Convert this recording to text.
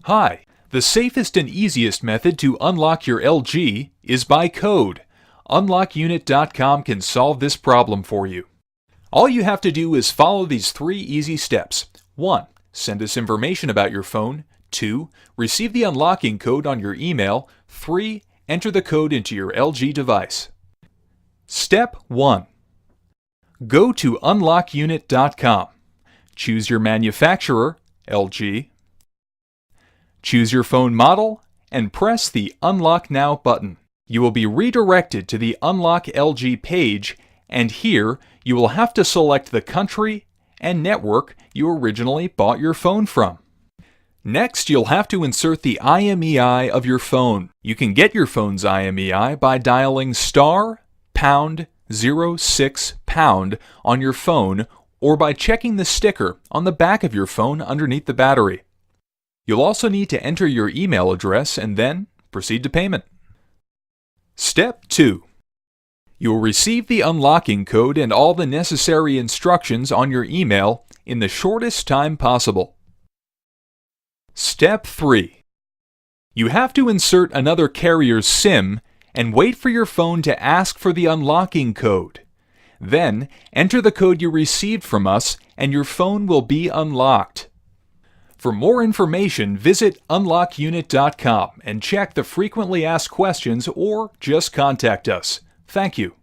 Hi, the safest and easiest method to unlock your LG is by code. Unlockunit.com can solve this problem for you. All you have to do is follow these 3 easy steps. 1. Send us information about your phone. 2. Receive the unlocking code on your email. 3. Enter the code into your LG device. Step 1. Go to unlockunit.com. Choose your manufacturer, LG. Choose your phone model and press the Unlock Now button. You will be redirected to the Unlock LG page, and here you will have to select the country and network you originally bought your phone from. Next, you'll have to insert the IMEI of your phone. You can get your phone's IMEI by dialing *#06# on your phone, or by checking the sticker on the back of your phone underneath the battery. You'll also need to enter your email address and then proceed to payment. Step 2. You will receive the unlocking code and all the necessary instructions on your email in the shortest time possible. Step 3. You have to insert another carrier's SIM and wait for your phone to ask for the unlocking code. Then, enter the code you received from us and your phone will be unlocked. For more information, visit unlockunit.com and check the frequently asked questions or just contact us. Thank you.